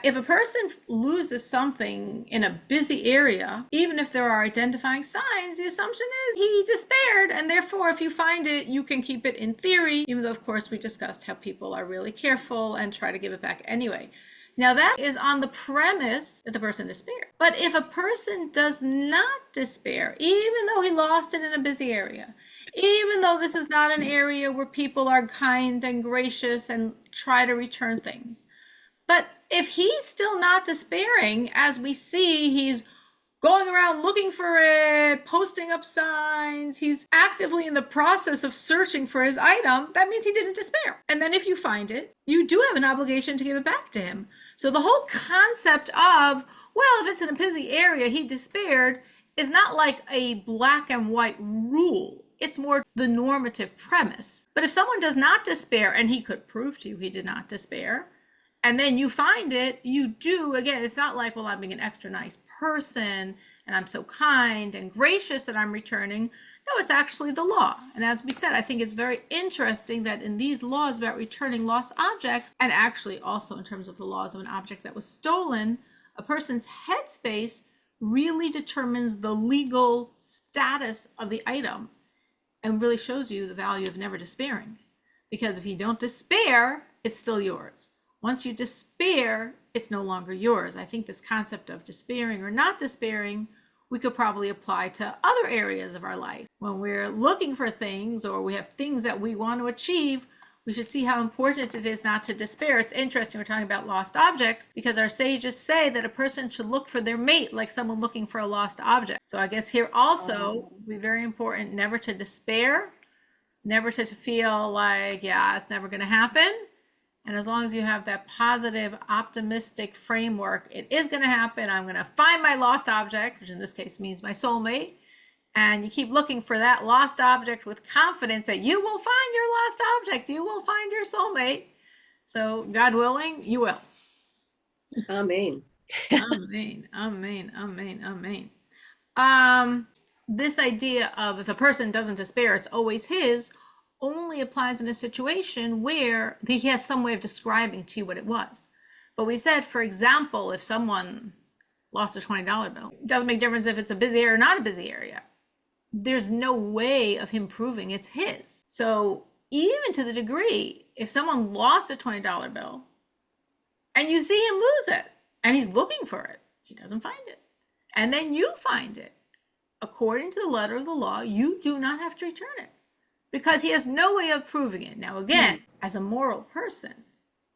if a person loses something in a busy area, even if there are identifying signs, the assumption is he despaired, and therefore if you find it, you can keep it in theory, even though of course we discussed how people are really careful and try to give it back anyway. Now that is on the premise that the person despaired. But if a person does not despair, even though he lost it in a busy area, even though this is not an area where people are kind and gracious and try to return things, but if he's still not despairing, as we see, he's going around looking for it, posting up signs, he's actively in the process of searching for his item, that means he didn't despair. And then if you find it, you do have an obligation to give it back to him. So the whole concept of, well, if it's in a busy area, he despaired, is not like a black and white rule. It's more the normative premise. But if someone does not despair, and he could prove to you he did not despair, and then you find it, you do, again, it's not like, well, I'm being an extra nice person and I'm so kind and gracious that I'm returning. No, it's actually the law. And as we said, I think it's very interesting that in these laws about returning lost objects, and actually also in terms of the laws of an object that was stolen, a person's headspace really determines the legal status of the item and really shows you the value of never despairing. Because if you don't despair, it's still yours. Once you despair, it's no longer yours. I think this concept of despairing or not despairing, we could probably apply to other areas of our life. When we're looking for things or we have things that we want to achieve, we should see how important it is not to despair. It's interesting we're talking about lost objects because our sages say that a person should look for their mate like someone looking for a lost object. So I guess here also it would be very important never to despair, never to feel like, yeah, it's never going to happen. And as long as you have that positive, optimistic framework, it is going to happen. I'm going to find my lost object, which in this case means my soulmate. And you keep looking for that lost object with confidence that you will find your lost object. You will find your soulmate. So God willing, you will. Amen. Amen. Amen. Amen. Amen. This idea of if a person doesn't despair, it's always his, only applies in a situation where he has some way of describing to you what it was. But we said, for example, if someone lost a $20 bill, it doesn't make a difference if it's a busy area or not a busy area. There's no way of him proving it's his. So even to the degree, if someone lost a $20 bill and you see him lose it and he's looking for it, he doesn't find it. And then you find it. According to the letter of the law, you do not have to return it, because he has no way of proving it. Now, again, as a moral person,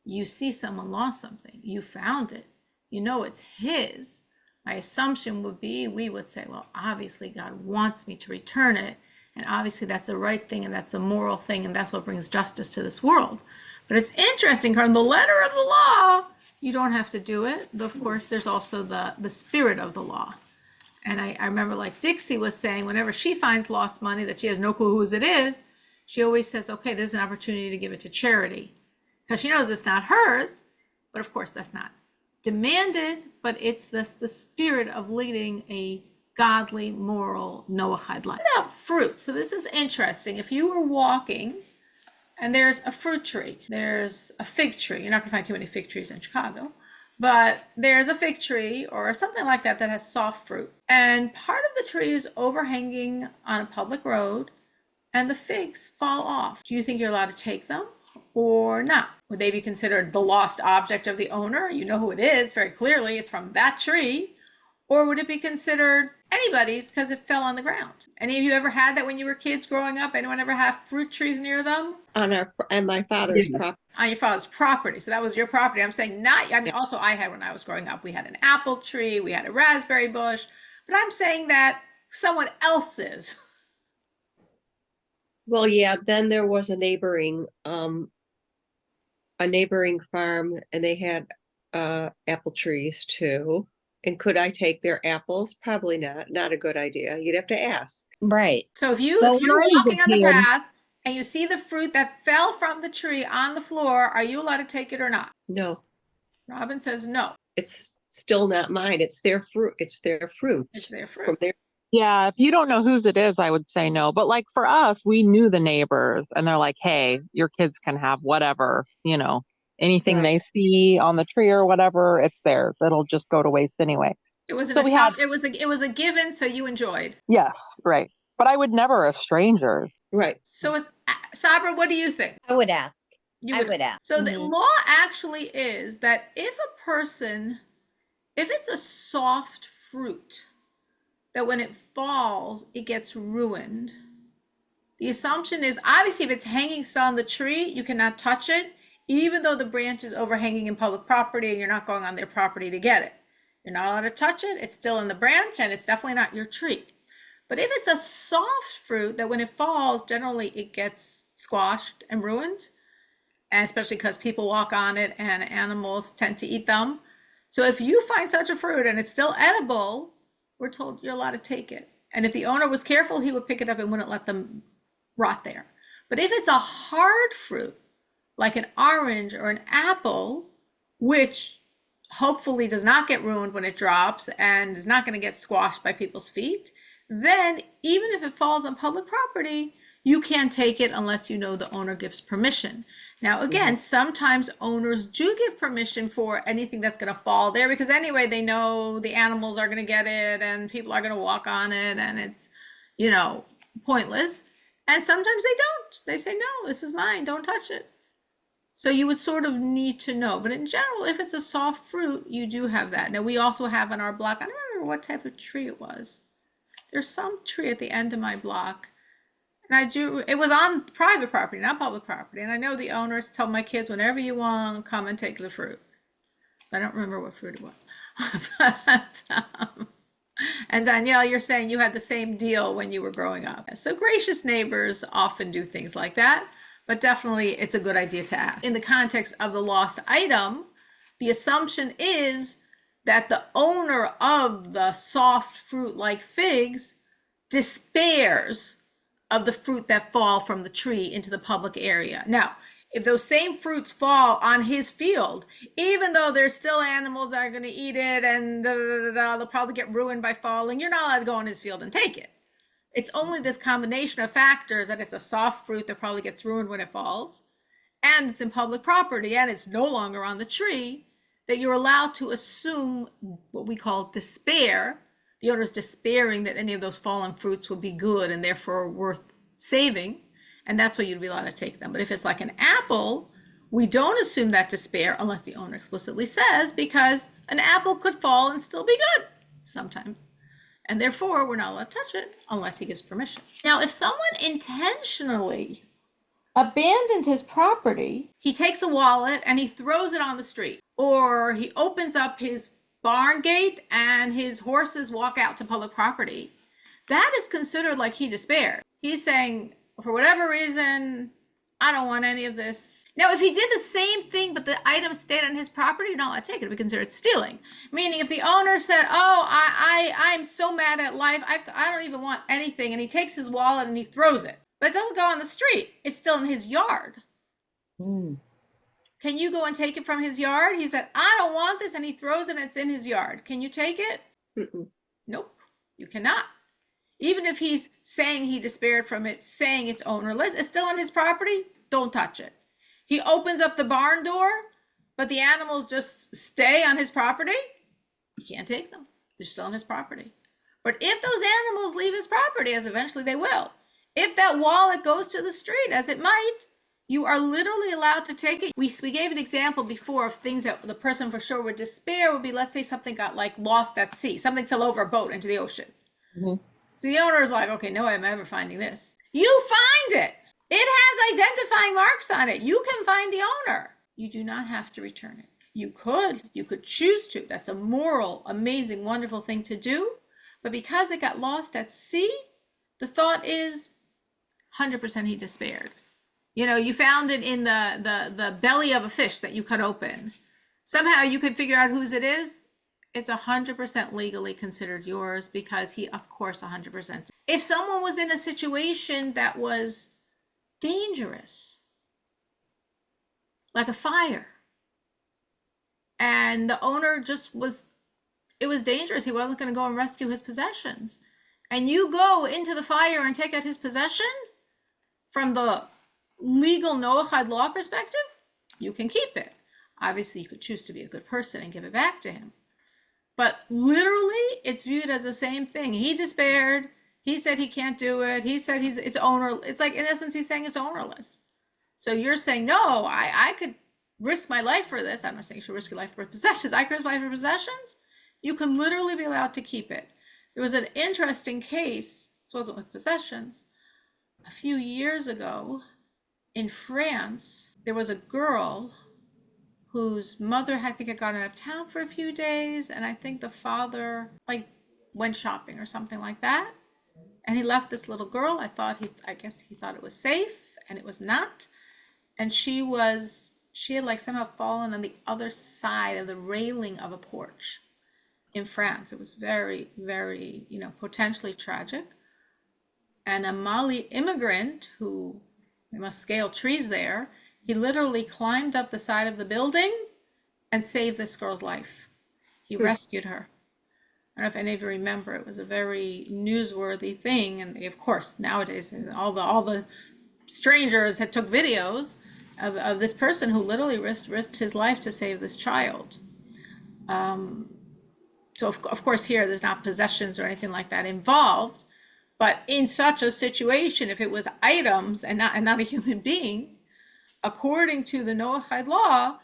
you see someone lost something, you found it, you know it's his. My assumption would be, we would say, well, obviously God wants me to return it. And obviously that's the right thing, and that's the moral thing, and that's what brings justice to this world. But it's interesting, from the letter of the law, you don't have to do it. Of course, there's also the spirit of the law. And I remember, like Dixie was saying, whenever she finds lost money that she has no clue whose it is, she always says, okay, there's an opportunity to give it to charity. Because she knows it's not hers, but of course that's not demanded, but it's the spirit of leading a godly, moral, Noachide life. What about fruit? So this is interesting. If you were walking and there's a fruit tree, there's a fig tree. You're not gonna find too many fig trees in Chicago. But there's a fig tree or something like that that has soft fruit. And part of the tree is overhanging on a public road and the figs fall off. Do you think you're allowed to take them or not? Would they be considered the lost object of the owner? You know who it is very clearly. It's from that tree. Or would it be considered anybody's because it fell on the ground? Any of you ever had that when you were kids growing up? Anyone ever have fruit trees near them? On my father's property. On your father's property. So that was your property. I'm saying not, I mean, also I had when I was growing up, we had an apple tree, we had a raspberry bush, but I'm saying that someone else's. Well, yeah, then there was a neighboring farm, and they had apple trees too. And could I take their apples? Probably not. Not a good idea. You'd have to ask. Right. So if you're walking on the path and you see the fruit that fell from the tree on the floor, are you allowed to take it or not? No. Robin says no. It's still not mine. It's their fruit. It's their fruit. It's their fruit. From their Yeah, if you don't know whose it is, I would say no. But like for us, we knew the neighbors and they're like, hey, your kids can have whatever, Anything Right. they see on the tree or whatever, it's theirs. It'll just go to waste anyway. It was So we had, it was a given, so you enjoyed. yes, right. But I would never as strangers. Right. So it's Sabra, what do you think? I would ask. You I would ask. So the Mhm. law actually is that if it's a soft fruit, that when it falls, it gets ruined. The assumption is obviously if it's hanging still on the tree, you cannot touch it, even though the branch is overhanging in public property and you're not going on their property to get it. You're not allowed to touch it. It's still in the branch and it's definitely not your tree. But if it's a soft fruit that when it falls, generally it gets squashed and ruined, and especially because people walk on it and animals tend to eat them. So if you find such a fruit and it's still edible, we're told you're allowed to take it. And if the owner was careful, he would pick it up and wouldn't let them rot there. But if it's a hard fruit, like an orange or an apple, which hopefully does not get ruined when it drops and is not going to get squashed by people's feet, then even if it falls on public property, you can't take it unless you know the owner gives permission. Now, again, sometimes owners do give permission for anything that's going to fall there because anyway, they know the animals are going to get it and people are going to walk on it and it's, pointless. And sometimes they don't. They say, no, this is mine. Don't touch it. So you would sort of need to know. But in general, if it's a soft fruit, you do have that. Now, we also have on our block, I don't remember what type of tree it was. There's some tree at the end of my block. And it was on private property, not public property. And I know the owners tell my kids, whenever you want, come and take the fruit. I don't remember what fruit it was. And Danielle, you're saying you had the same deal when you were growing up. So gracious neighbors often do things like that, but definitely it's a good idea to ask. In the context of the lost item, the assumption is that the owner of the soft fruit like figs despairs of the fruit that fall from the tree into the public area. Now, if those same fruits fall on his field, even though there's still animals that are going to eat it and they'll probably get ruined by falling, you're not allowed to go on his field and take it. It's only this combination of factors that it's a soft fruit that probably gets ruined when it falls, and it's in public property and it's no longer on the tree, that you're allowed to assume what we call despair. The owner's despairing that any of those fallen fruits will be good and therefore worth saving. And that's why you'd be allowed to take them. But if it's like an apple, we don't assume that despair unless the owner explicitly says, because an apple could fall and still be good sometimes. And therefore, we're not allowed to touch it unless he gives permission. Now, if someone intentionally abandoned his property, he takes a wallet and he throws it on the street, or he opens up his barn gate and his horses walk out to public property, that is considered like he despaired. He's saying, for whatever reason, I don't want any of this. Now, if he did the same thing, but the item stayed on his property, you're not allowed to take it. We consider it stealing. Meaning, if the owner said, "Oh, I'm so mad at life, I don't even want anything," and he takes his wallet and he throws it, but it doesn't go on the street. It's still in his yard. Can you go and take it from his yard? He said, "I don't want this," and he throws it and it's in his yard. Can you take it? Nope, you cannot. Even if he's saying he despaired from it, saying it's ownerless, it's still on his property, don't touch it. He opens up the barn door, but the animals just stay on his property, you can't take them. They're still on his property. But if those animals leave his property, as eventually they will, if that wallet goes to the street, as it might, you are literally allowed to take it. We gave an example before of things that the person for sure would despair would be, let's say something got like lost at sea, something fell over a boat into the ocean. So the owner is like, okay, no way am I ever finding this. You find it. It has identifying marks on it. You can find the owner. You do not have to return it. You could choose to. That's a moral, amazing, wonderful thing to do. But because it got lost at sea, the thought is 100% he despaired. You found it in the belly of a fish that you cut open. Somehow you could figure out whose it is. It's 100% legally considered yours because he, of course, 100%. If someone was in a situation that was dangerous, like a fire, and the owner it was dangerous, he wasn't going to go and rescue his possessions, and you go into the fire and take out his possession, from the legal Noachide law perspective, you can keep it. Obviously, you could choose to be a good person and give it back to him. But literally, it's viewed as the same thing. He despaired. He said he can't do it. He said it's owner. It's like, in essence, he's saying it's ownerless. So you're saying, no, I could risk my life for this. I'm not saying you should risk your life for possessions. I could risk my life for possessions. You can literally be allowed to keep it. There was an interesting case. This wasn't with possessions. A few years ago in France, there was a girl whose mother, I think, had gone out of town for a few days, and I think the father like went shopping or something like that, and he left this little girl. I guess he thought it was safe, and it was not. And she had like somehow fallen on the other side of the railing of a porch in France. It was very, very, potentially tragic. And a Mali immigrant who, they must scale trees there, he literally climbed up the side of the building and saved this girl's life. He rescued her. I don't know if any of you remember, it was a very newsworthy thing. And they, of course, nowadays, all the strangers had took videos of this person who literally risked his life to save this child. So of course here, there's not possessions or anything like that involved. But in such a situation, if it was items and not a human being, according to the Noachide law,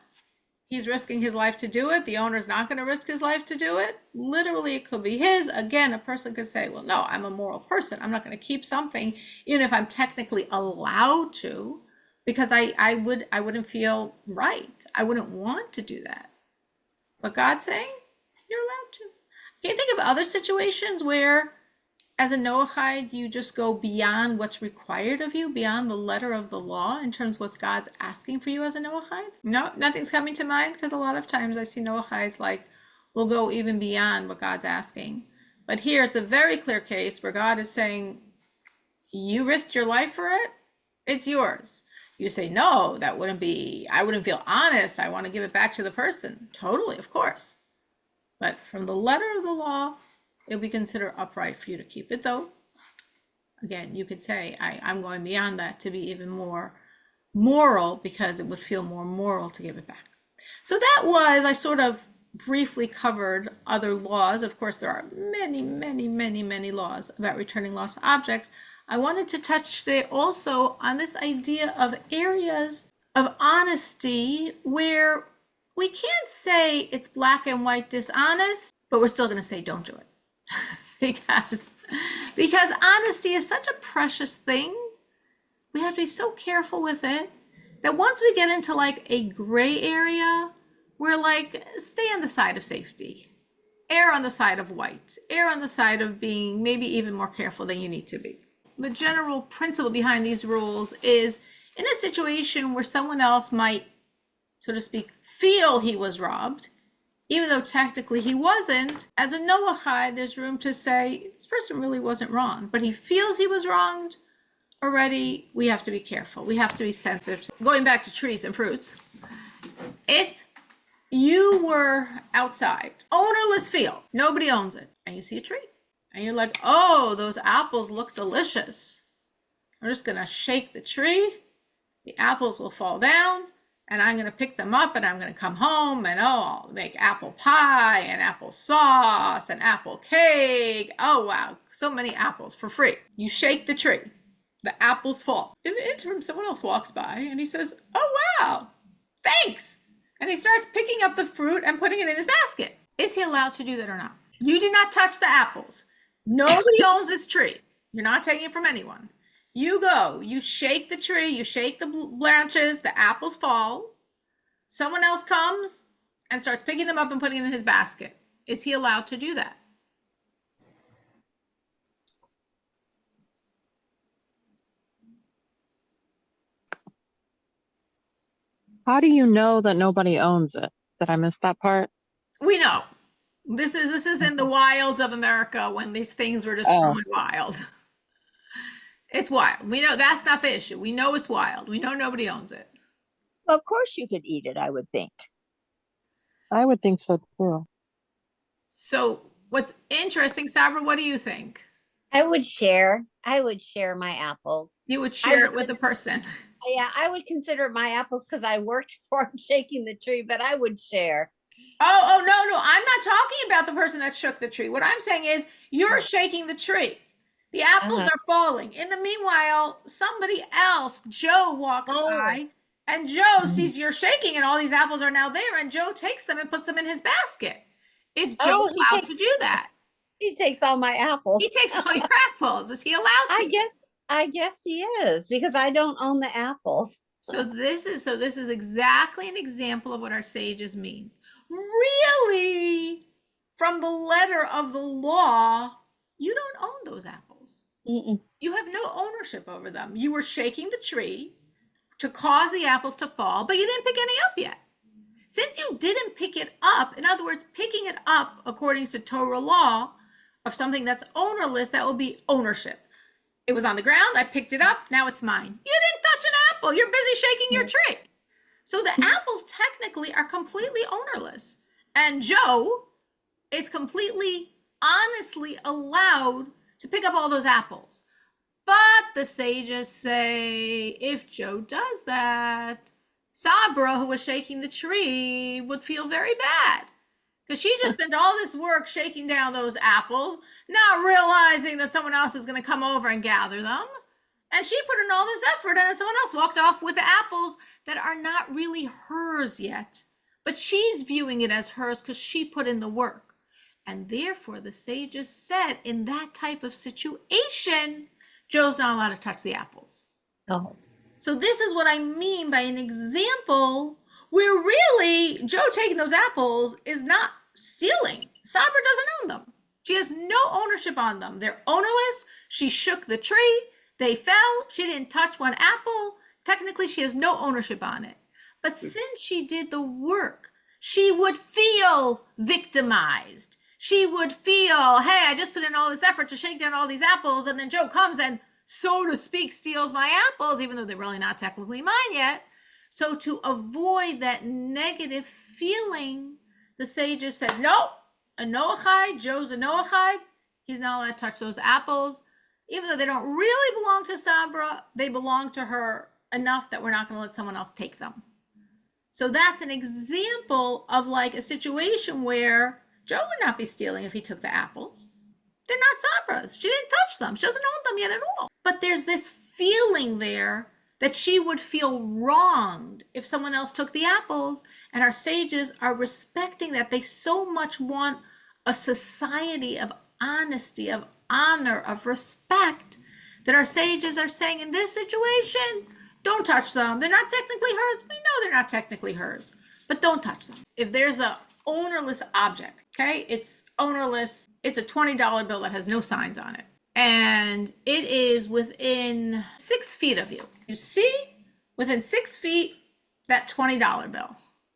he's risking his life to do it. The owner's not going to risk his life to do it. Literally, it could be his. Again, a person could say, well, no, I'm a moral person. I'm not going to keep something, even if I'm technically allowed to, because I wouldn't feel right. I wouldn't want to do that. But God's saying, you're allowed to. Can you think of other situations where, as a Noahide, you just go beyond what's required of you, beyond the letter of the law in terms of what God's asking for you as a Noahide? No, nothing's coming to mind, because a lot of times I see Noahides will go even beyond what God's asking. But here it's a very clear case where God is saying, you risked your life for it, it's yours. You say, no, I wouldn't feel honest. I want to give it back to the person. Totally, of course. But from the letter of the law, it would be considered upright for you to keep it, though. Again, you could say, I'm going beyond that to be even more moral, because it would feel more moral to give it back. So that was, I sort of briefly covered other laws. Of course, there are many, many, many, many laws about returning lost objects. I wanted to touch today also on this idea of areas of honesty where we can't say it's black and white dishonest, but we're still going to say don't do it. because honesty is such a precious thing. We have to be so careful with it that once we get into like a gray area, we're like, stay on the side of safety, err on the side of white, err on the side of being maybe even more careful than you need to be. The general principle behind these rules is, in a situation where someone else might, so to speak, feel he was robbed, even though technically he wasn't, as a Noachide, there's room to say, this person really wasn't wrong, but he feels he was wronged already. We have to be careful. We have to be sensitive. Going back to trees and fruits, if you were outside, ownerless field, nobody owns it, and you see a tree, and you're like, oh, those apples look delicious. I'm just going to shake the tree. The apples will fall down, and I'm going to pick them up, and I'm going to come home, and I'll make apple pie and apple sauce and apple cake. Oh, wow. So many apples for free. You shake the tree. The apples fall. In the interim, someone else walks by, and he says, oh, wow, thanks. And he starts picking up the fruit and putting it in his basket. Is he allowed to do that or not? You did not touch the apples. Nobody owns this tree. You're not taking it from anyone. You go, you shake the tree, you shake the branches, the apples fall. Someone else comes and starts picking them up and putting it in his basket. Is he allowed to do that? How do you know that nobody owns it? Did I miss that part? We know. This is in the wilds of America when these things were just growing wild. It's wild. We know that's not the issue. We know it's wild. We know nobody owns it. Well, of course you could eat it, I would think. I would think so too. So what's interesting, Sabra, what do you think? I would share. I would share my apples. You would I share would it with a person. Yeah, I would consider it my apples because I worked for shaking the tree, but I would share. Oh, no. I'm not talking about the person that shook the tree. What I'm saying is you're shaking the tree. The apples Uh-huh. are falling. In the meanwhile, somebody else, Joe, walks Oh. by, and Joe sees you're shaking and all these apples are now there, and Joe takes them and puts them in his basket. Is Joe Oh, allowed to do that? he takes all my apples. He takes all your apples. Is he allowed to? I guess he is because I don't own the apples. So this is exactly an example of what our sages mean. Really, from the letter of the law, you don't own those apples. Mm-mm. You have no ownership over them. You were shaking the tree to cause the apples to fall, but you didn't pick any up yet. Since you didn't pick it up, in other words, picking it up according to Torah law of something that's ownerless, that will be ownership. It was on the ground, I picked it up, now it's mine. You didn't touch an apple, you're busy shaking your tree. So the apples technically are completely ownerless. And Joe is completely, honestly allowed to pick up all those apples. But the sages say if Joe does that, Sabra, who was shaking the tree, would feel very bad. Because she just spent all this work shaking down those apples, not realizing that someone else is going to come over and gather them. And she put in all this effort, and someone else walked off with the apples that are not really hers yet. But she's viewing it as hers because she put in the work. And therefore, the sages said, in that type of situation, Joe's not allowed to touch the apples. Oh. So this is what I mean by an example where really Joe taking those apples is not stealing. Sabra doesn't own them. She has no ownership on them. They're ownerless. She shook the tree. They fell. She didn't touch one apple. Technically, she has no ownership on it. But since she did the work, she would feel victimized. She would feel, hey, I just put in all this effort to shake down all these apples, and then Joe comes and, so to speak, steals my apples, even though they're really not technically mine yet. So to avoid that negative feeling, the sages said, nope, a Noachide, Joe's a Noachide. He's not allowed to touch those apples. Even though they don't really belong to Sabra, they belong to her enough that we're not going to let someone else take them. So that's an example of like a situation where Joe would not be stealing if he took the apples. They're not Sabra's. She didn't touch them. She doesn't own them yet at all. But there's this feeling there that she would feel wronged if someone else took the apples. And our sages are respecting that. They so much want a society of honesty, of honor, of respect, that our sages are saying in this situation, don't touch them. They're not technically hers. We know they're not technically hers, but don't touch them. If there's a ownerless object, okay, it's ownerless. It's a $20 bill that has no signs on it. And it is within 6 feet of you. You see, within 6 feet, that $20 bill.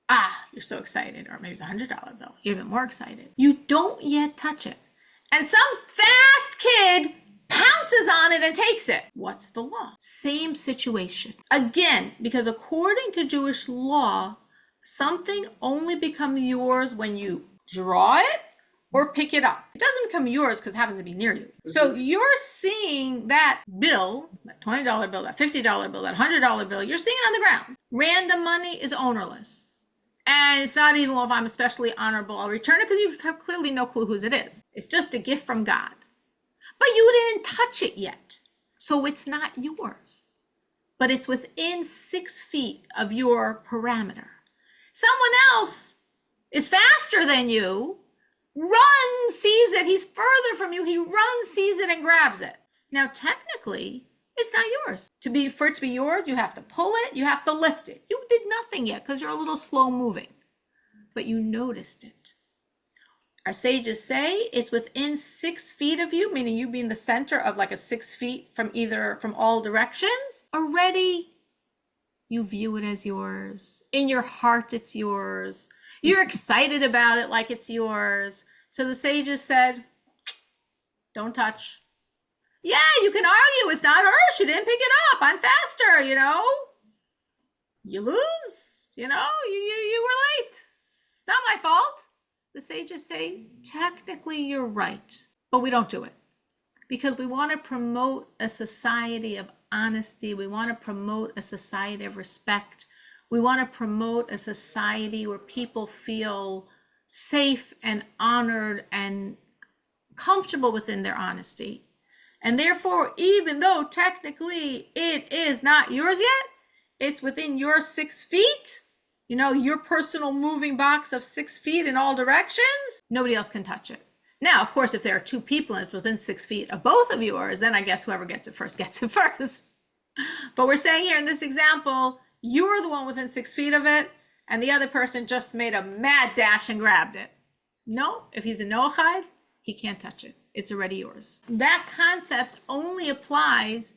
Ah, you're so excited. Or maybe it's a $100 bill. You're even more excited. You don't yet touch it. And some fast kid pounces on it and takes it. What's the law? Same situation. Again, because according to Jewish law, something only becomes yours when you draw it or pick it up. It doesn't become yours because it happens to be near you. So you're seeing that bill, that $20 bill, that $50 bill, that $100 bill, you're seeing it on the ground. Random money is ownerless. And it's not even, well, if I'm especially honorable, I'll return it, because you have clearly no clue whose it is. It's just a gift from God. But you didn't touch it yet. So it's not yours. But it's within 6 feet of your parameter. Someone else is faster than you, runs, sees it, he's further from you, he runs, sees it, and grabs it. Now, technically, it's not yours. For it to be yours, you have to pull it, you have to lift it. You did nothing yet because you're a little slow moving, but you noticed it. Our sages say it's within 6 feet of you, meaning you being the center of like a 6 feet from all directions. Already, you view it as yours. In your heart, it's yours. You're excited about it like it's yours. So the sages said, don't touch. Yeah, you can argue it's not hers. She didn't pick it up. I'm faster, You lose, you were late. It's not my fault. The sages say, technically you're right, but we don't do it. because we want to promote a society of honesty. We want to promote a society of respect. We want to promote a society where people feel safe and honored and comfortable within their honesty. And therefore, even though technically it is not yours yet, it's within your 6 feet, you know, your personal moving box of 6 feet in all directions, nobody else can touch it. Now, of course, if there are 2 people and it's within 6 feet of both of yours, then I guess whoever gets it first gets it first. But we're saying here in this example, you're the one within 6 feet of it, and the other person just made a mad dash and grabbed it. No, if he's a Noachide, he can't touch it. It's already yours. That concept only applies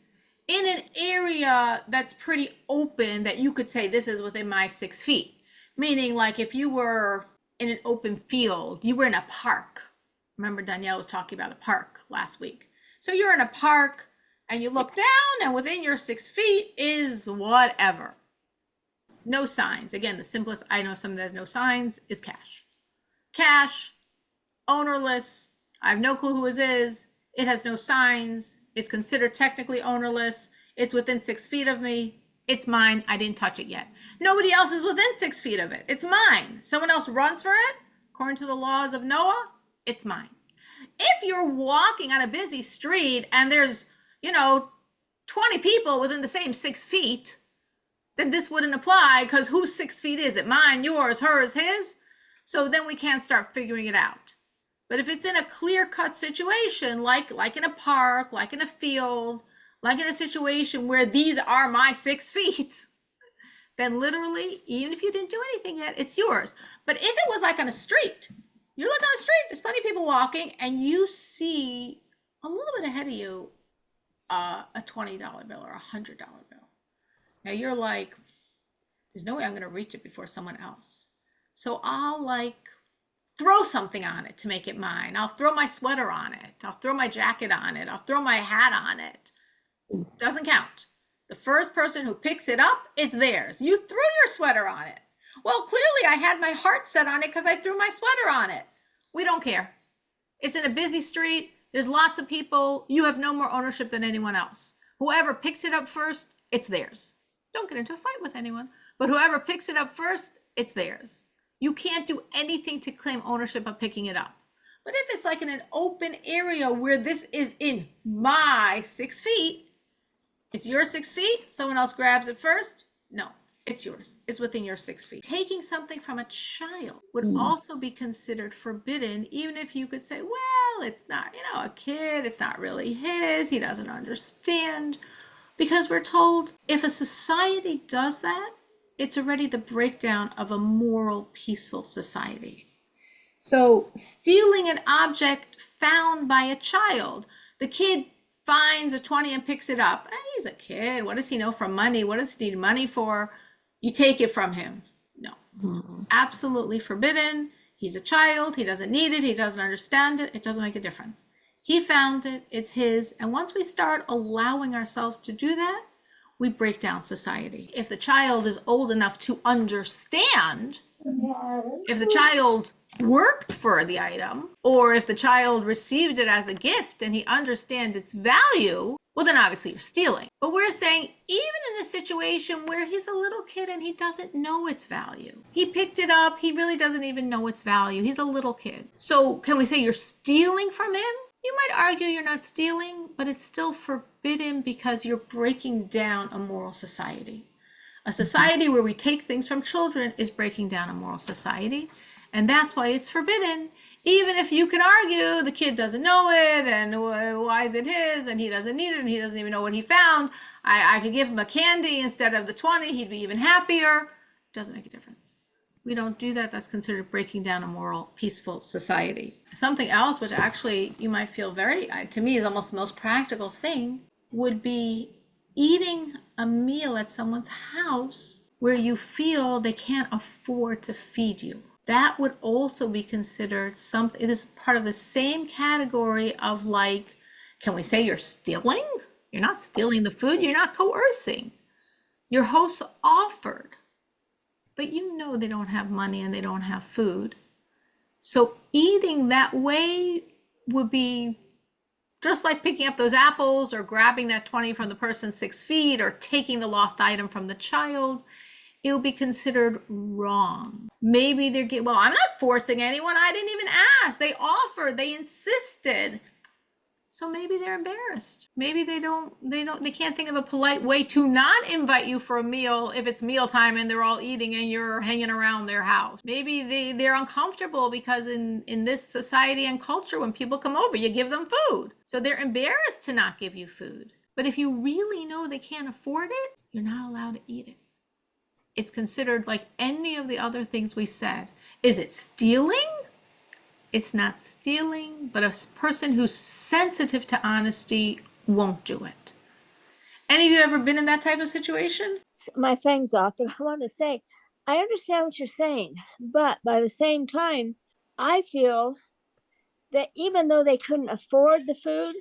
in an area that's pretty open, that you could say this is within my 6 feet. Meaning, like if you were in an open field, you were in a park. Remember Danielle was talking about a park last week. So you're in a park and you look down and within your 6 feet is whatever. No signs. Again, the simplest I know something that has no signs is cash. Cash, ownerless. I have no clue who it is. It has no signs. It's considered technically ownerless. It's within 6 feet of me. It's mine. I didn't touch it yet. Nobody else is within 6 feet of it. It's mine. Someone else runs for it. According to the laws of Noah, it's mine. If you're walking on a busy street and there's, 20 people within the same 6 feet, then this wouldn't apply, because whose 6 feet is it? Mine, yours, hers, his? So then we can't start figuring it out. But if it's in a clear-cut situation, like in a park, like in a field, like in a situation where these are my 6 feet, then literally, even if you didn't do anything yet, it's yours. But if it was like on a street, you look on a street, there's plenty of people walking, and you see a little bit ahead of you a $20 bill or a $100 bill. Now you're like, there's no way I'm going to reach it before someone else. So I'll throw something on it to make it mine. I'll throw my sweater on it. I'll throw my jacket on it. I'll throw my hat on it. Doesn't count. The first person who picks it up is theirs. You threw your sweater on it. Well, clearly I had my heart set on it because I threw my sweater on it. We don't care. It's in a busy street. There's lots of people. You have no more ownership than anyone else. Whoever picks it up first, it's theirs. Don't get into a fight with anyone, but whoever picks it up first, it's theirs. You can't do anything to claim ownership of picking it up. But if it's like in an open area where this is in my 6 feet, it's your 6 feet, someone else grabs it first, no, it's yours. It's within your 6 feet. Taking something from a child would also be considered forbidden, even if you could say, well, it's not, a kid, it's not really his, he doesn't understand. Because we're told if a society does that, it's already the breakdown of a moral, peaceful society. So stealing an object found by a child, the kid finds a 20 and picks it up. He's a kid. What does he know from money? What does he need money for? You take it from him. No, absolutely forbidden. He's a child. He doesn't need it. He doesn't understand it. It doesn't make a difference. He found it. It's his. And once we start allowing ourselves to do that, we break down society. If the child is old enough to understand, if the child worked for the item, or if the child received it as a gift and he understands its value, well, then obviously you're stealing. But we're saying even in a situation where he's a little kid and he doesn't know its value, he picked it up, he really doesn't even know its value. He's a little kid. So can we say you're stealing from him? You might argue you're not stealing, but it's still forbidden because you're breaking down a moral society. A society where we take things from children is breaking down a moral society. And that's why it's forbidden. Even if you can argue the kid doesn't know it and why is it his and he doesn't need it and he doesn't even know what he found. I could give him a candy instead of the 20. He'd be even happier. Doesn't make a difference. We don't do that. That's considered breaking down a moral, peaceful society. Something else, which actually you might feel to me is almost the most practical thing, would be eating a meal at someone's house where you feel they can't afford to feed you. That would also be considered something. It is part of the same category of can we say you're stealing? You're not stealing the food. You're not coercing. Your host offered, but they don't have money and they don't have food. So eating that way would be just like picking up those apples or grabbing that 20 from the person 6 feet or taking the lost item from the child, it will be considered wrong. Maybe they're getting, well, I'm not forcing anyone. I didn't even ask. They offered, they insisted. So maybe they're embarrassed. Maybe they can't think of a polite way to not invite you for a meal if it's mealtime and they're all eating and you're hanging around their house. Maybe they're uncomfortable because in this society and culture, when people come over, you give them food. So they're embarrassed to not give you food. But if you really know they can't afford it, you're not allowed to eat it. It's considered like any of the other things we said. Is it stealing? It's not stealing, but a person who's sensitive to honesty won't do it. Any of you ever been in that type of situation? My thing's off, but I want to say, I understand what you're saying, but by the same time, I feel that even though they couldn't afford the food,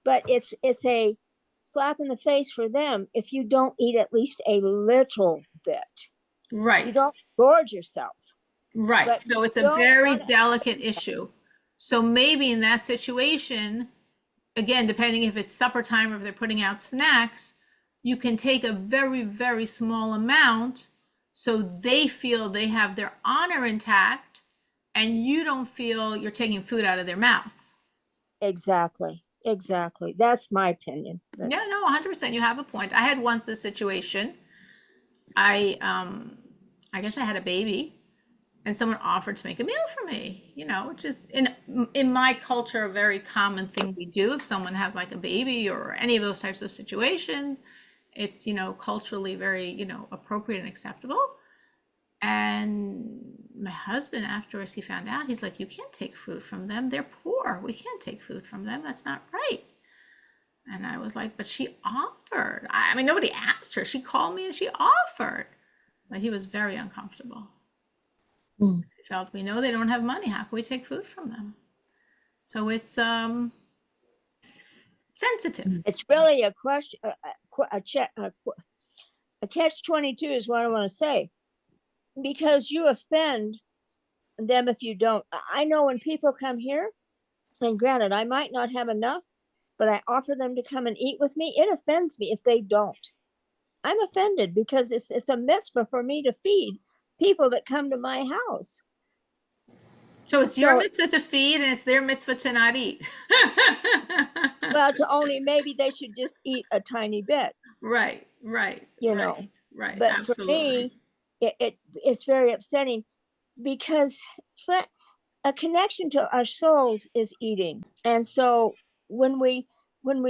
but it's a slap in the face for them if you don't eat at least a little bit. Right. You don't gorge yourself. Right. But So it's a don't very wanna- delicate issue. So maybe in that situation, again, depending if it's supper time or if they're putting out snacks, you can take a very, very small amount so they feel they have their honor intact and you don't feel you're taking food out of their mouths. Exactly. That's my opinion. Yeah, no, 100%. You have a point. I had once a situation. I guess I had a baby and someone offered to make a meal for me, which is in my culture a very common thing we do. If someone has like a baby or any of those types of situations, it's culturally very appropriate and acceptable. And my husband, afterwards, he found out, he's like, you can't take food from them, they're poor, we can't take food from them, that's not right. And I was like, but she offered. I mean, nobody asked her, she called me and she offered. But he was very uncomfortable. He felt, we know they don't have money, how can we take food from them? So it's sensitive. It's really a question, a catch-22 is what I want to say, because you offend them if you don't. I know when people come here, and granted, I might not have enough, but I offer them to come and eat with me. It offends me if they don't. I'm offended because it's a mitzvah for me to feed people that come to my house. So it's your mitzvah to feed and it's their mitzvah to not eat. Well, to only, maybe they should just eat a tiny bit. Right. But Absolutely. for me, it's very upsetting because a connection to our souls is eating. And so when we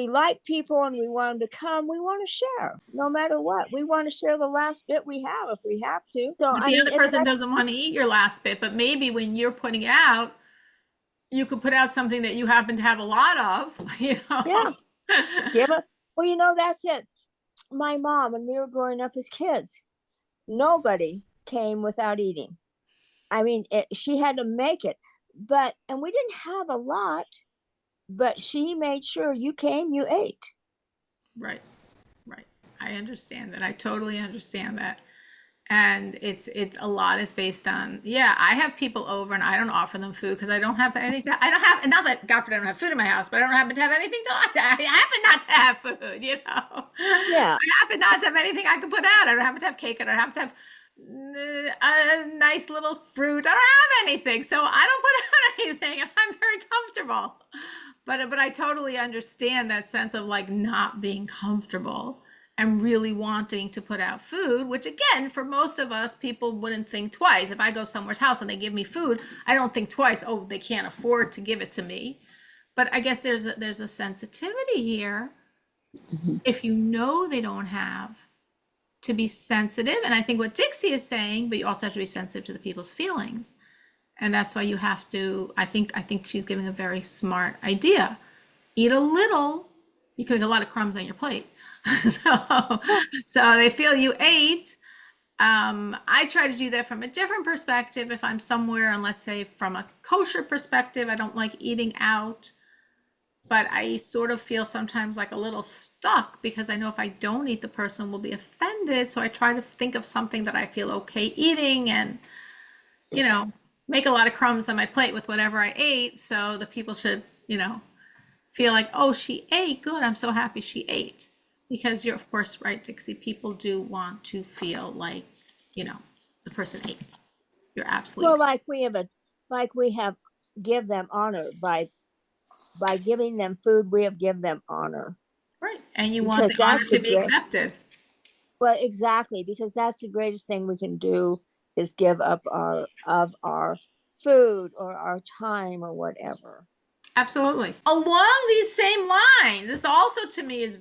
like people and we want them to come, we want to share no matter what. We want to share the last bit we have if we have to. So But the other person doesn't want to eat your last bit, but maybe when you're putting it out, you could put out something that you happen to have a lot of, Yeah. Well, that's it. My mom, when we were growing up as kids, nobody came without eating. I mean, she had to make it, and we didn't have a lot, but she made sure you came, you ate. Right. I understand that. I totally understand that. And it's a lot is based on, I have people over and I don't offer them food because I don't have anything. Not that God forbid I don't have food in my house, but I don't happen to have anything to, I happen not to have food, Yeah. I happen not to have anything I can put out. I don't happen to have cake. I don't happen to have a nice little fruit. I don't have anything. So I don't put out anything and I'm very comfortable. But I totally understand that sense of like not being comfortable and really wanting to put out food, which again, for most of us, people wouldn't think twice. If I go somewhere's house and they give me food, I don't think twice, oh, they can't afford to give it to me. But I guess there's a sensitivity here. Mm-hmm. If you know they don't have, to be sensitive. And I think what Dixie is saying, but you also have to be sensitive to the people's feelings. And that's why you have to, I think she's giving a very smart idea. Eat a little, you can make a lot of crumbs on your plate. So they feel you ate. I try to do that from a different perspective. If I'm somewhere, and let's say from a kosher perspective, I don't like eating out, but I sort of feel sometimes like a little stuck because I know if I don't eat, the person will be offended. So I try to think of something that I feel okay eating and, make a lot of crumbs on my plate with whatever I ate. So the people should, feel like, oh, she ate, good, I'm so happy she ate. Because you're, of course, right, Dixie, people do want to feel like, the person ate. You're absolutely Well, right. like we have give them honor by giving them food, we have give them honor. Right. And you want Because the honor that's the to be great, accepted. well, exactly, because that's the greatest thing we can do is give up our food or our time or whatever. Absolutely. Along these same lines, this also to me is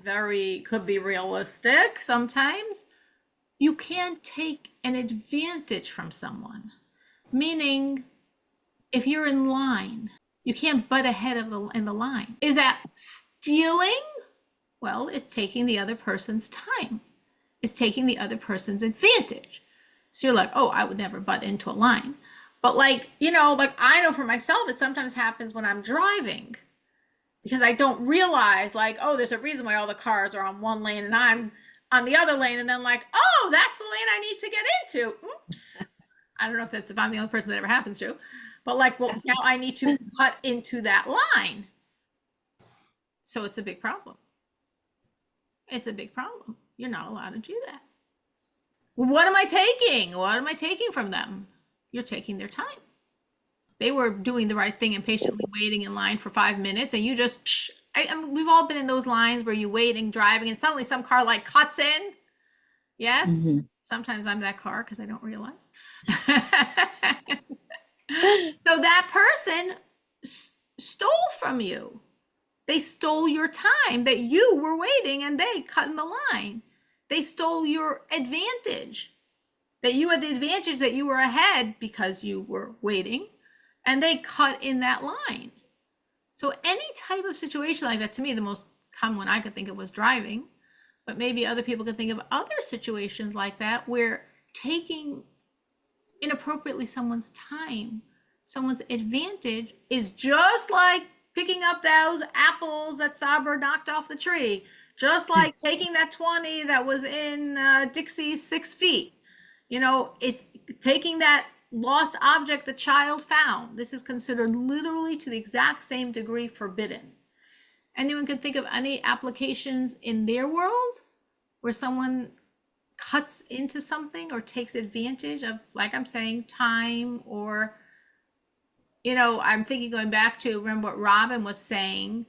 could be realistic sometimes. You can't take an advantage from someone. Meaning, if you're in line, you can't butt ahead in the line. Is that stealing? Well, it's taking the other person's time. It's taking the other person's advantage. So you're like, oh, I would never butt into a line. But like I know for myself, it sometimes happens when I'm driving because I don't realize like, oh, there's a reason why all the cars are on one lane and I'm on the other lane. And then like, oh, that's the lane I need to get into. Oops. I don't know if I'm the only person that ever happens to, but like, well, now I need to cut into that line. So it's a big problem. It's a big problem. You're not allowed to do that. What am I taking? What am I taking from them? You're taking their time. They were doing the right thing and patiently waiting in line for 5 minutes, and you just, we've all been in those lines where you waiting, driving, and suddenly some car like cuts in. Yes. Mm-hmm. Sometimes I'm that car because I don't realize. So that person stole from you. They stole your time that you were waiting and they cut in the line. They stole your advantage. That you had the advantage that you were ahead because you were waiting and they cut in that line. So any type of situation like that, to me, the most common one I could think of was driving, but maybe other people could think of other situations like that where taking inappropriately someone's time, someone's advantage is just like picking up those apples that Sabra knocked off the tree, just like taking that 20 that was in Dixie's 6 feet. It's taking that lost object the child found. This is considered literally to the exact same degree forbidden. Anyone can think of any applications in their world where someone cuts into something or takes advantage of, like I'm saying, time or, I'm thinking going back to remember what Robin was saying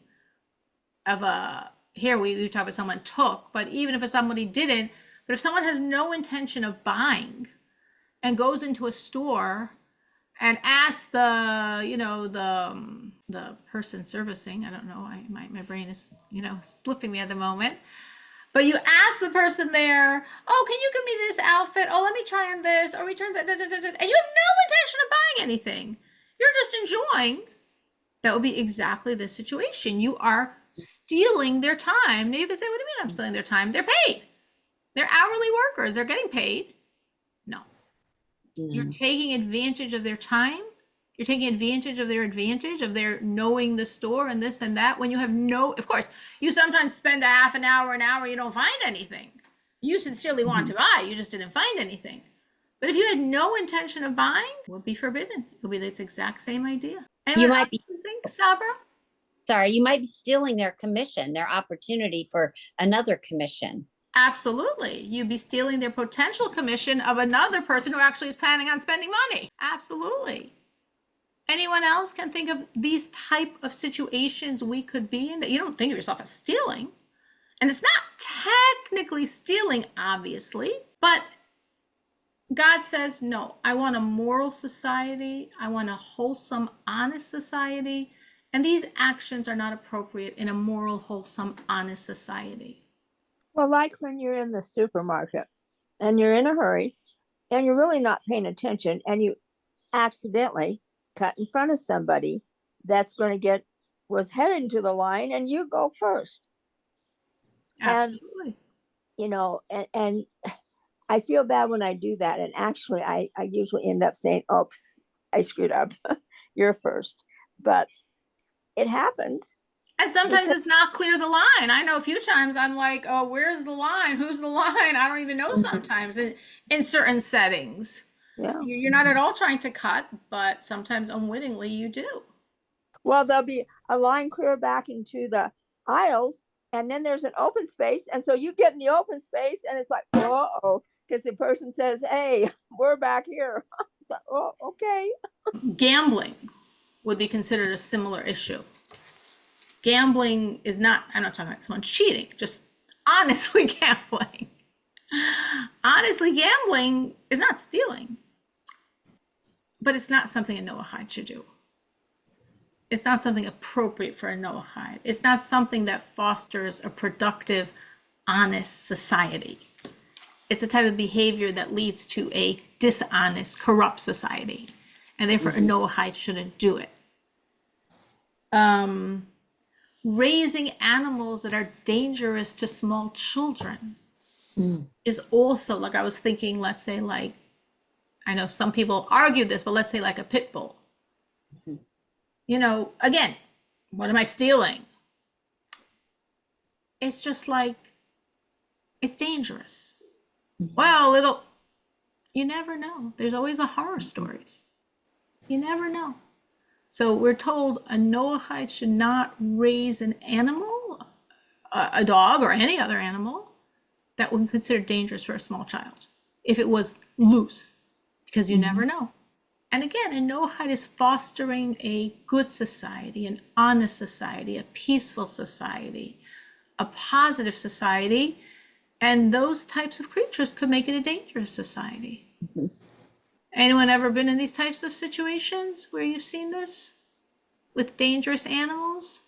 of here we talk about someone took, but even if somebody didn't, but if someone has no intention of buying and goes into a store and asks the person servicing, I don't know, my brain is, slipping me at the moment. But you ask the person there, oh, can you give me this outfit? Oh, let me try on this, or return that, and you have no intention of buying anything. You're just enjoying. That would be exactly the situation. You are stealing their time. Now you can say, what do you mean I'm stealing their time? They're paid. They're hourly workers. They're getting paid. No. You're taking advantage of their time. You're taking advantage of their knowing the store and this and that when you have of course, you sometimes spend a half an hour, you don't find anything. You sincerely want to buy, you just didn't find anything. But if you had no intention of buying, it would be forbidden. It would be this exact same idea. You might be, think, Sabra? sorry, you might be stealing their commission, their opportunity for another commission. Absolutely. You'd be stealing their potential commission of another person who actually is planning on spending money. Absolutely. Anyone else can think of these type of situations we could be in that you don't think of yourself as stealing? And it's not technically stealing, obviously, but God says, no, I want a moral society. I want a wholesome, honest society. And these actions are not appropriate in a moral, wholesome, honest society. Well, like when you're in the supermarket and you're in a hurry and you're really not paying attention and you accidentally cut in front of somebody that's going to was heading to the line and you go first. Absolutely. And I feel bad when I do that. And actually, I usually end up saying, oops, I screwed up. You're first. But it happens. And sometimes it's not clear the line. I know a few times I'm like, oh, where's the line? Who's the line? I don't even know sometimes in certain settings. Yeah. You're not at all trying to cut, but sometimes unwittingly you do. Well, there'll be a line clear back into the aisles, and then there's an open space. And so you get in the open space, and it's like, oh, because the person says, hey, we're back here. It's like, oh, okay. Gambling would be considered a similar issue. Gambling is not, I'm not talking about someone cheating, just honestly gambling. Honestly, gambling is not stealing, but it's not something a Noahide should do. It's not something appropriate for a Noahide. It's not something that fosters a productive, honest society. It's a type of behavior that leads to a dishonest, corrupt society. And therefore, a Noahide shouldn't do it. Raising animals that are dangerous to small children is also, like I was thinking, let's say like, I know some people argue this, but let's say like a pit bull. You know, again, what am I stealing? It's just like, it's dangerous. Well, you never know. There's always the horror stories. You never know. So we're told a Noahide should not raise an animal, a dog or any other animal that would be considered dangerous for a small child if it was loose, because you never know. And again, a Noahide is fostering a good society, an honest society, a peaceful society, a positive society, and those types of creatures could make it a dangerous society. Anyone ever been in these types of situations where you've seen this with dangerous animals?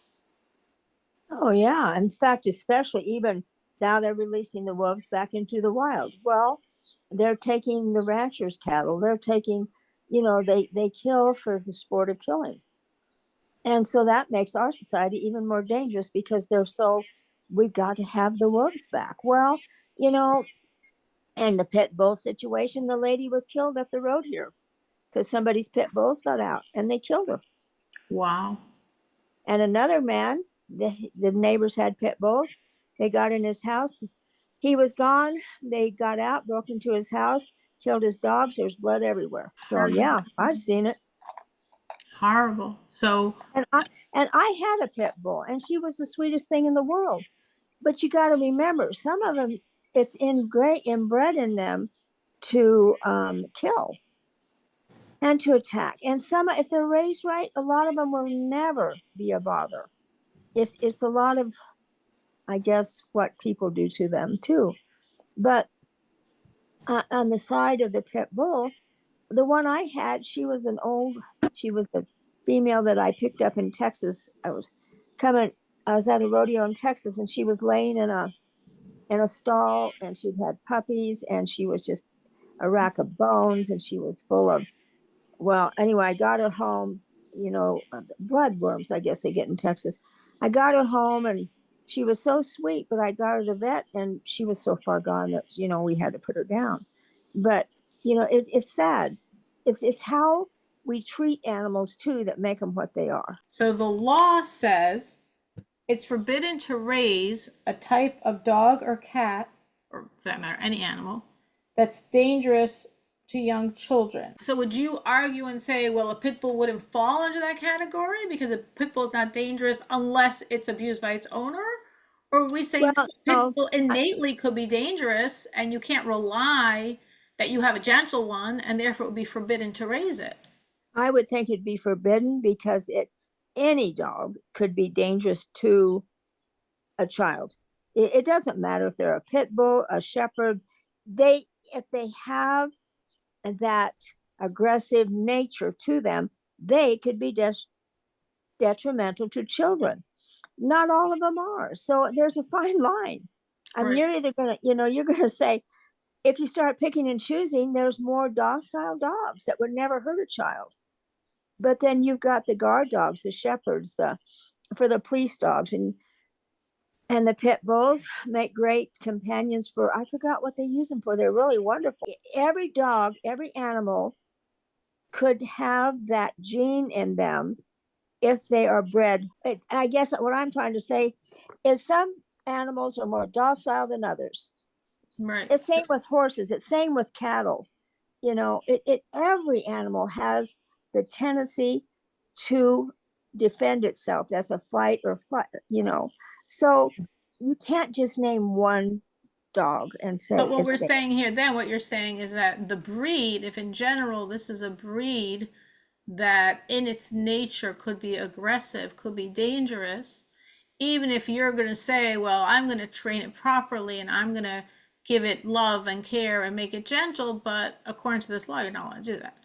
Oh, yeah. In fact, especially even now they're releasing the wolves back into the wild. Well, they're taking the ranchers' cattle. They're taking, they kill for the sport of killing. And so that makes our society even more dangerous because we've got to have the wolves back. Well, and the pit bull situation, the lady was killed up the road here because somebody's pit bulls got out and they killed her. Wow. And another man, the neighbors had pit bulls. They got in his house. He was gone. They got out, broke into his house, killed his dogs. There's blood everywhere. So yeah, I've seen it. Horrible. So, And I had a pit bull, and she was the sweetest thing in the world. But you got to remember, some of them, it's inbred in them to kill and to attack. And some, if they're raised right, a lot of them will never be a bother. It's a lot of, I guess, what people do to them too. But on the side of the pit bull, the one I had, she was a female that I picked up in Texas. I was at a rodeo in Texas, and she was laying in a stall, and she'd had puppies, and she was just a rack of bones, and she was full of, well, anyway, I got her home, bloodworms, I guess they get in Texas. I got her home, and she was so sweet, but I got her to the vet, and she was so far gone that, we had to put her down. But, it's sad. It's how we treat animals too that make them what they are. so the law says it's forbidden to raise a type of dog or cat, or for that matter, any animal, that's dangerous to young children. So would you argue and say, well, a pit bull wouldn't fall under that category because a pit bull is not dangerous unless it's abused by its owner? Or we say Well, pit bull innately could be dangerous and you can't rely that you have a gentle one and therefore it would be forbidden to raise it? I would think it'd be forbidden because any dog could be dangerous to a child. It doesn't matter if they're a pit bull, a shepherd. If they have that aggressive nature to them, they could be detrimental to children. Not all of them are. So there's a fine line. I mean, you're either you're gonna say, if you start picking and choosing, there's more docile dogs that would never hurt a child. But then you've got the guard dogs, the shepherds, for the police dogs, and the pit bulls make great companions for, I forgot what they use them for. They're really wonderful. Every dog, every animal could have that gene in them if they are bred. I guess what I'm trying to say is some animals are more docile than others. Right. It's same with horses. It's same with cattle. Every animal has the tendency to defend itself. That's a fight or flight, you know. So you can't just name one dog and say But what it's we're dangerous. saying here, then what you're saying is that the breed, if in general this is a breed that in its nature could be aggressive, could be dangerous, even if you're going to say, well, I'm going to train it properly and I'm going to give it love and care and make it gentle, but according to this law, you're not allowed to do that.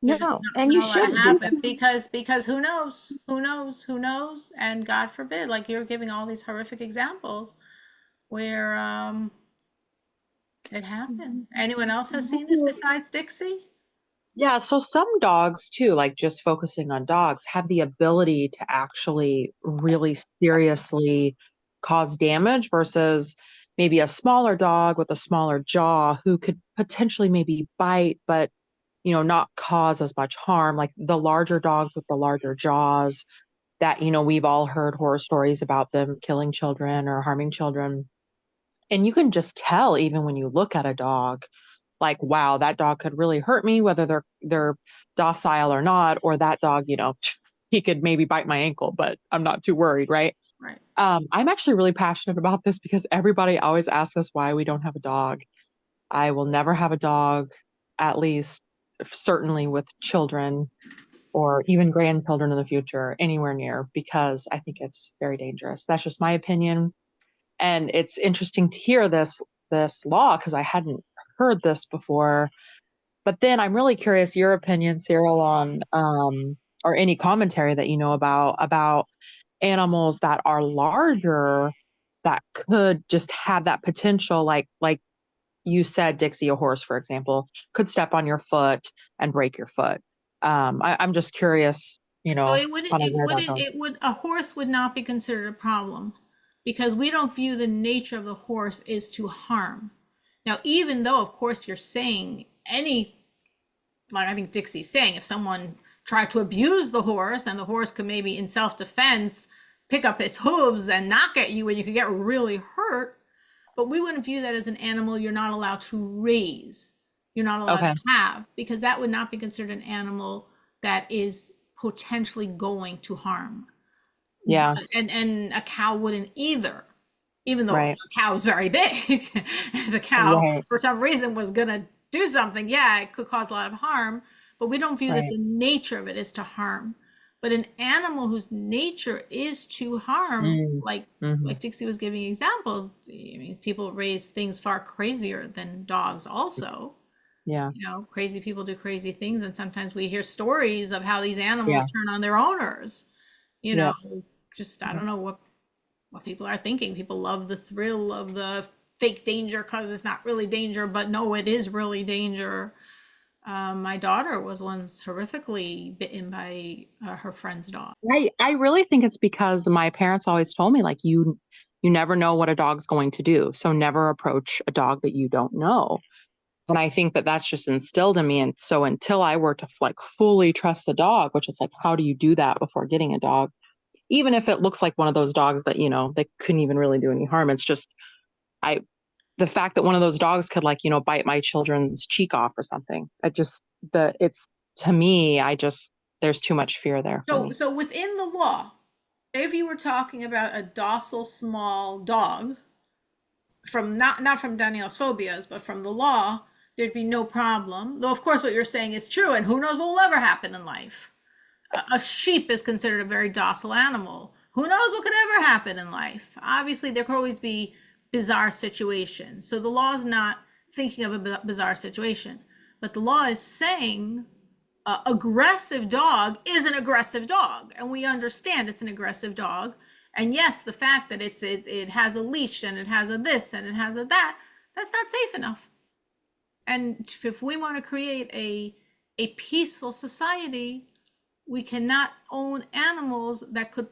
No, and You're you not allowed to shouldn't. have it because who knows, and God forbid, like you're giving all these horrific examples where it happens. Anyone else has seen this besides Dixie? Yeah, so some dogs too, like just focusing on dogs, have the ability to actually really seriously cause damage versus maybe a smaller dog with a smaller jaw who could potentially maybe bite, but not cause as much harm. Like the larger dogs with the larger jaws that, we've all heard horror stories about them killing children or harming children. And you can just tell even when you look at a dog, like, wow, that dog could really hurt me, whether they're docile or not, or that dog, he could maybe bite my ankle, but I'm not too worried, right? Right. I'm actually really passionate about this because everybody always asks us why we don't have a dog. I will never have a dog, at least certainly with children or even grandchildren in the future, anywhere near, because I think it's very dangerous. That's just my opinion. And it's interesting to hear this law because I hadn't heard this before. But then I'm really curious your opinion, Cyril, on or any commentary that you know about animals that are larger that could just have that potential, like you said, Dixie, a horse, for example, could step on your foot and break your foot. I'm just curious, So kind of where that goes. a horse would not be considered a problem because we don't view the nature of the horse is to harm. Now, even though, of course, you're saying like I think Dixie's saying, if someone tried to abuse the horse and the horse could maybe in self-defense pick up its hooves and knock at you and you could get really hurt, but we wouldn't view that as an animal you're not allowed to raise. You're not allowed Okay. to have, because that would not be considered an animal that is potentially going to harm. Yeah. And a cow wouldn't either, even though Right. a cow is very big. If a cow Right. for some reason was gonna do something, yeah, it could cause a lot of harm, but we don't view that Right. the nature of it is to harm. But an animal whose nature is to harm, Mm. Hmm. like Dixie was giving examples, I mean, people raise things far crazier than dogs also. Yeah. Crazy people do crazy things, and sometimes we hear stories of how these animals Yeah. turn on their owners. You know, Yeah. just I don't know what people are thinking. People love the thrill of the fake danger because it's not really danger, but no, it is really danger. My daughter was once horrifically bitten by her friend's dog. I really think it's because my parents always told me, like, you never know what a dog's going to do. So never approach a dog that you don't know. And I think that that's just instilled in me. And so until I were to like fully trust a dog, which is like, how do you do that before getting a dog? Even if it looks like one of those dogs that, they couldn't even really do any harm. It's just, the fact that one of those dogs could like, bite my children's cheek off or something. It's to me, there's too much fear there for me. So within the law, if you were talking about a docile small dog, from not from Danielle's phobias, but from the law, there'd be no problem. Though of course what you're saying is true, and who knows what will ever happen in life. A sheep is considered a very docile animal. Who knows what could ever happen in life? Obviously, there could always be bizarre situations. So the law is not thinking of a bizarre situation, but the law is saying aggressive dog is an aggressive dog, and we understand it's an aggressive dog. And yes, the fact that it has a leash and it has a this and it has a that, that's not safe enough. And if we want to create a peaceful society, we cannot own animals that could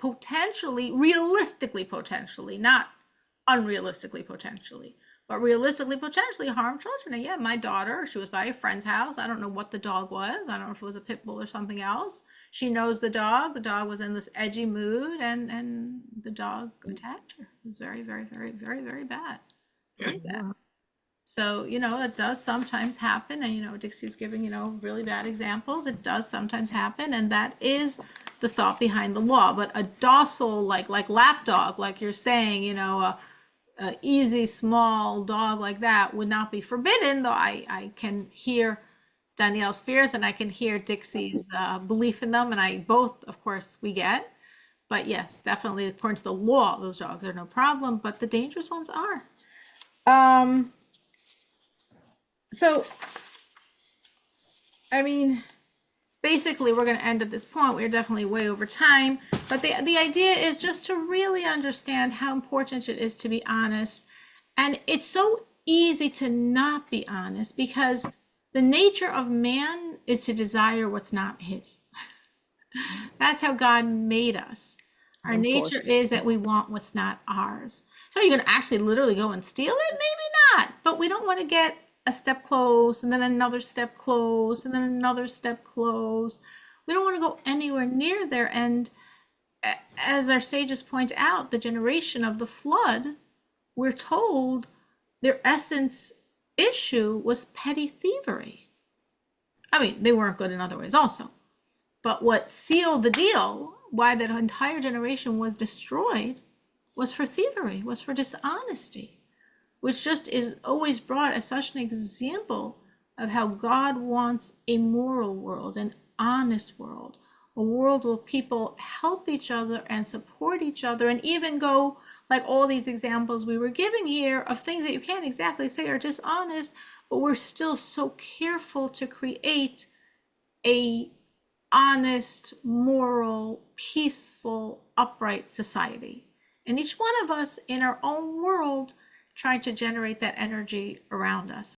realistically potentially, not unrealistically potentially, but realistically potentially harm children. And yeah, my daughter, she was by a friend's house. I don't know what the dog was. I don't know if it was a pit bull or something else. She knows the dog. The dog was in this edgy mood, and the dog attacked her. It was very, very, very, very, very bad. Very bad. So, it does sometimes happen. And, Dixie's giving, really bad examples. It does sometimes happen. And that is the thought behind the law. But a docile, like lapdog, like you're saying, a easy, small dog like that would not be forbidden, though I can hear Danielle's fears and I can hear Dixie's belief in them. And I both, of course, we get. But yes, definitely, according to the law, those dogs are no problem. But the dangerous ones are. So, I mean, basically, we're going to end at this point. We're definitely way over time. But the idea is just to really understand how important it is to be honest. And it's so easy to not be honest because the nature of man is to desire what's not his. That's how God made us. Our nature is that we want what's not ours. So you're going to actually literally go and steal it? Maybe not. But we don't want to get a step close and then another step close and then another step close. We don't want to go anywhere near there. And as our sages point out, the generation of the flood, we're told their essence issue was petty thievery. I mean, they weren't good in other ways also. But what sealed the deal, why that entire generation was destroyed, was for thievery, was for dishonesty, which just is always brought as such an example of how God wants a moral world, an honest world, a world where people help each other and support each other, and even go like all these examples we were giving here of things that you can't exactly say are dishonest, but we're still so careful to create a honest, moral, peaceful, upright society. And each one of us in our own world trying to generate that energy around us.